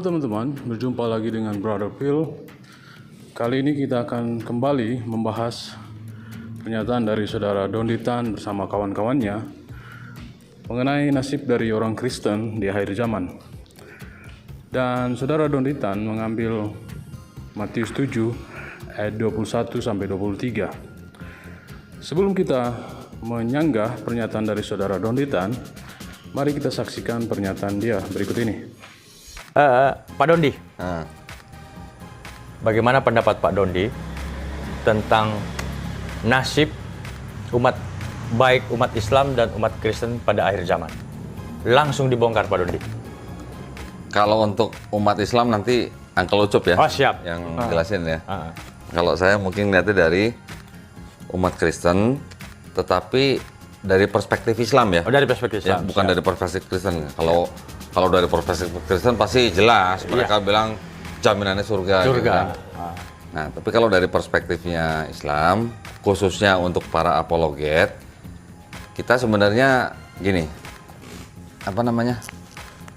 Halo teman-teman, berjumpa lagi dengan Brother Phil. Kali ini kita akan kembali membahas pernyataan dari Saudara Donditan bersama kawan-kawannya mengenai nasib dari orang Kristen di akhir zaman. Dan Saudara Donditan mengambil Matius 7 ayat 21-23. Sebelum kita menyanggah pernyataan dari Saudara Donditan, mari kita saksikan pernyataan dia berikut ini. Pak Dondi, bagaimana pendapat Pak Dondi tentang nasib baik umat Islam dan umat Kristen pada akhir zaman? Langsung dibongkar Pak Dondi. Kalau untuk umat Islam nanti Uncle Ucup ya, siap. yang jelasin ya. Kalau saya mungkin lihatnya dari umat Kristen, tetapi dari perspektif Islam ya. Dari perspektif Islam. Ya, bukan dari perspektif Kristen. Kalau dari perspektif Kristen pasti jelas mereka bilang jaminannya surga. Gitu kan. Nah, tapi kalau dari perspektifnya Islam, khususnya untuk para apologet, kita sebenarnya gini,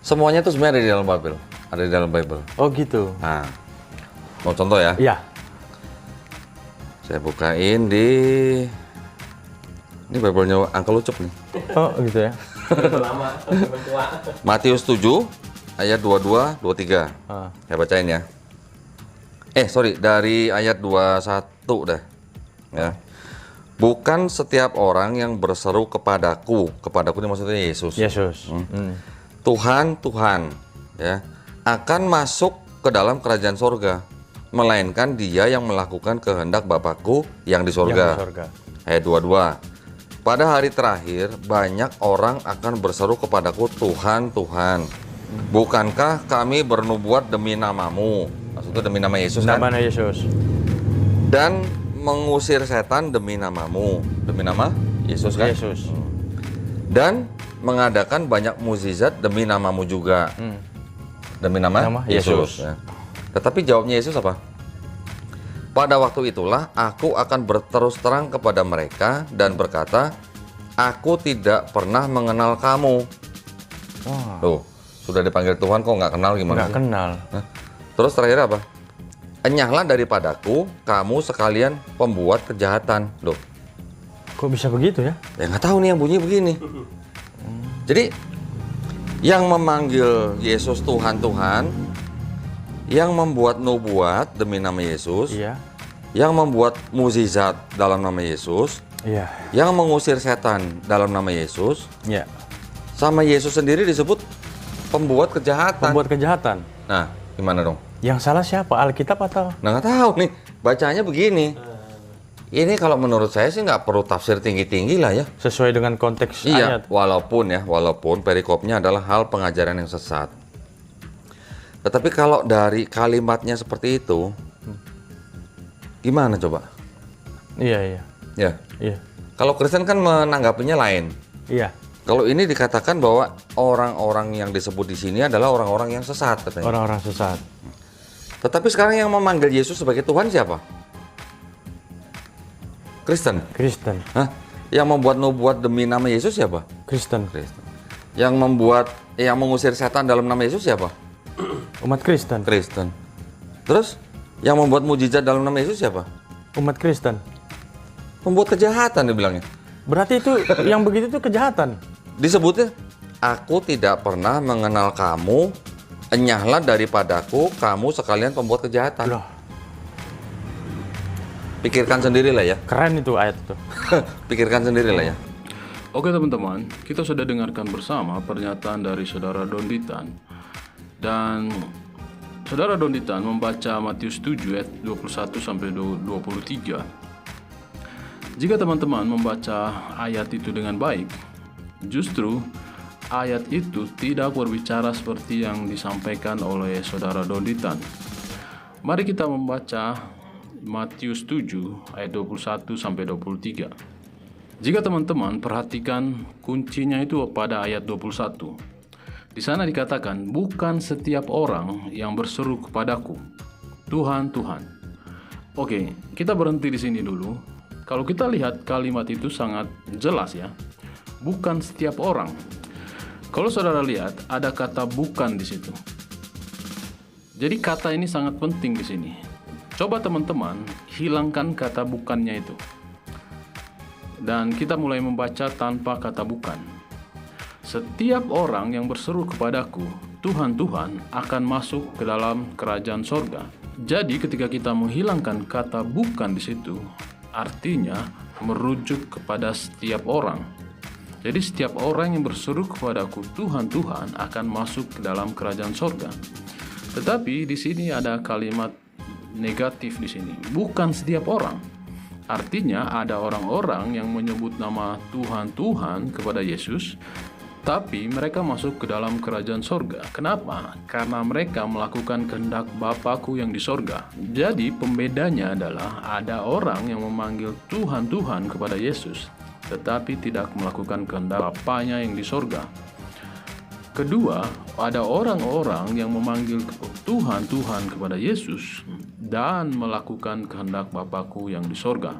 semuanya itu sebenarnya ada di dalam Bible, ada di dalam Bible. Oh gitu. Nah, mau contoh ya? Iya. Saya bukain ini Bible-nya Uncle Ucup nih. Oh gitu ya. Matius 7 ayat 22 23. Saya bacain ya. Dari ayat 21 dah. Ya. Bukan setiap orang yang berseru kepadaku ini maksudnya Yesus. Tuhan, Tuhan, ya, akan masuk ke dalam kerajaan sorga, melainkan dia yang melakukan kehendak Bapakku yang di sorga. Ayat 22. Pada hari terakhir, banyak orang akan berseru kepadaku, Tuhan, Tuhan, bukankah kami bernubuat demi namamu? Maksudnya demi nama Yesus kan? Nama Yesus. Dan mengusir setan demi namamu. Demi nama Yesus kan? Yesus. Dan mengadakan banyak mukjizat demi namamu juga. Demi nama Yesus. Ya. Tetapi jawabnya Yesus apa? Pada waktu itulah aku akan berterus terang kepada mereka dan berkata, aku tidak pernah mengenal kamu. Tuh, sudah dipanggil Tuhan kok nggak kenal gimana? Nggak kenal. Nah, terus terakhir apa? Enyahlah daripadaku, kamu sekalian pembuat kejahatan. Loh, kok bisa begitu ya? Ya nggak tahu nih yang bunyi begini. Jadi yang memanggil Yesus Tuhan, yang membuat nubuat demi nama Yesus, yang membuat mukjizat dalam nama Yesus, yang mengusir setan dalam nama Yesus, sama Yesus sendiri disebut pembuat kejahatan. Nah, gimana dong? Yang salah siapa? Alkitab atau? Nah, nggak tahu nih. Bacanya begini. Ini kalau menurut saya sih nggak perlu tafsir tinggi-tinggi lah ya. Sesuai dengan konteks ayat. Walaupun perikopnya adalah hal pengajaran yang sesat. Tetapi kalau dari kalimatnya seperti itu, gimana coba? Iya. Kalau Kristen kan menanggapinya lain. Iya. Kalau ini dikatakan bahwa orang-orang yang disebut di sini adalah orang-orang yang sesat katanya. Orang-orang sesat. Tetapi sekarang yang memanggil Yesus sebagai Tuhan siapa? Kristen. Hah? Yang membuat nubuat demi nama Yesus siapa? Kristen. Yang mengusir setan dalam nama Yesus siapa? Umat Kristen. Terus yang membuat mukjizat dalam nama Yesus siapa? Umat Kristen. Pembuat kejahatan dibilangnya. Berarti itu yang begitu itu kejahatan. Disebutnya, aku tidak pernah mengenal kamu, enyahlah daripadaku, kamu sekalian pembuat kejahatan. Loh. Pikirkan sendirilah ya. Keren itu ayat itu. Pikirkan sendirilah ya. Oke teman-teman, kita sudah dengarkan bersama pernyataan dari Saudara Donditan. Dan Saudara Donditan membaca Matius 7 ayat 21-23. Jika teman-teman membaca ayat itu dengan baik, justru ayat itu tidak berbicara seperti yang disampaikan oleh Saudara Donditan. Mari kita membaca Matius 7 ayat 21-23. Jika teman-teman perhatikan kuncinya itu pada ayat 21. Di sana dikatakan, bukan setiap orang yang berseru kepadaku, Tuhan, Tuhan. Oke, kita berhenti di sini dulu. Kalau kita lihat kalimat itu sangat jelas ya. Bukan setiap orang. Kalau saudara lihat ada kata bukan di situ. Jadi kata ini sangat penting di sini. Coba teman-teman hilangkan kata bukannya itu. Dan kita mulai membaca tanpa kata bukan. Setiap orang yang berseru kepadaku, Tuhan, Tuhan, akan masuk ke dalam kerajaan sorga. Jadi ketika kita menghilangkan kata bukan di situ, artinya merujuk kepada setiap orang. Jadi setiap orang yang berseru kepadaku, Tuhan, Tuhan, akan masuk ke dalam kerajaan sorga. Tetapi di sini ada kalimat negatif di sini. Bukan setiap orang. Artinya ada orang-orang yang menyebut nama Tuhan, Tuhan kepada Yesus, tapi mereka masuk ke dalam kerajaan sorga. Kenapa? Karena mereka melakukan kehendak Bapa-Ku yang di sorga. Jadi pembedanya adalah ada orang yang memanggil Tuhan, Tuhan kepada Yesus, tetapi tidak melakukan kehendak Bapa-Nya yang di sorga. Kedua, ada orang-orang yang memanggil Tuhan, Tuhan kepada Yesus dan melakukan kehendak Bapa-Ku yang di sorga.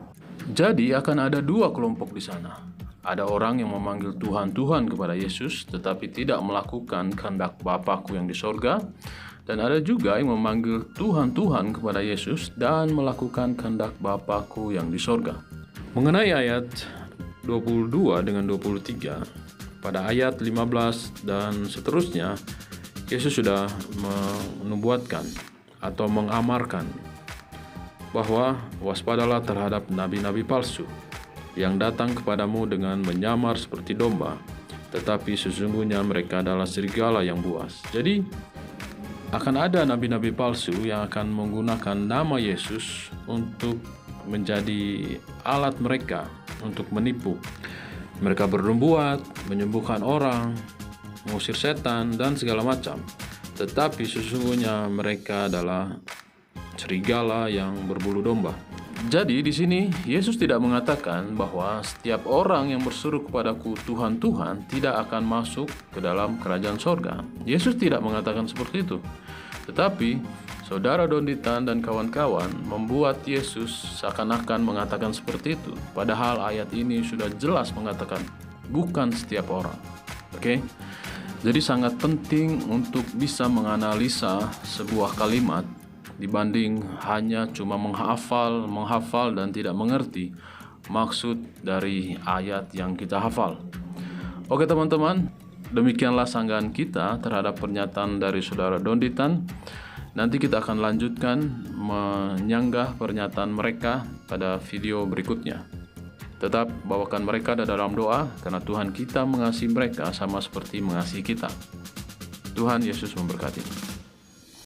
Jadi akan ada dua kelompok di sana. Ada orang yang memanggil Tuhan, Tuhan kepada Yesus tetapi tidak melakukan kehendak Bapa-Ku yang di sorga. Dan ada juga yang memanggil Tuhan, Tuhan kepada Yesus dan melakukan kehendak Bapa-Ku yang di sorga. Mengenai ayat 22 dengan 23, pada ayat 15 dan seterusnya, Yesus sudah menubuatkan atau mengamarkan bahwa waspadalah terhadap nabi-nabi palsu yang datang kepadamu dengan menyamar seperti domba, tetapi sesungguhnya mereka adalah serigala yang buas. Jadi akan ada nabi-nabi palsu yang akan menggunakan nama Yesus untuk menjadi alat mereka untuk menipu. Mereka bernubuat, menyembuhkan orang, mengusir setan, dan segala macam. Tetapi sesungguhnya mereka adalah serigala yang berbulu domba. Jadi di sini Yesus tidak mengatakan bahwa setiap orang yang berseru kepadaku Tuhan, Tuhan tidak akan masuk ke dalam kerajaan sorga. Yesus tidak mengatakan seperti itu. Tetapi Saudara Donditan dan kawan-kawan membuat Yesus seakan-akan mengatakan seperti itu. Padahal ayat ini sudah jelas mengatakan bukan setiap orang. Oke? Jadi sangat penting untuk bisa menganalisa sebuah kalimat dibanding hanya cuma menghafal dan tidak mengerti maksud dari ayat yang kita hafal. Oke teman-teman, demikianlah sanggahan kita terhadap pernyataan dari Saudara Donditan. Nanti kita akan lanjutkan menyanggah pernyataan mereka pada video berikutnya. Tetap bawakan mereka dalam doa karena Tuhan kita mengasihi mereka sama seperti mengasihi kita. Tuhan Yesus memberkati.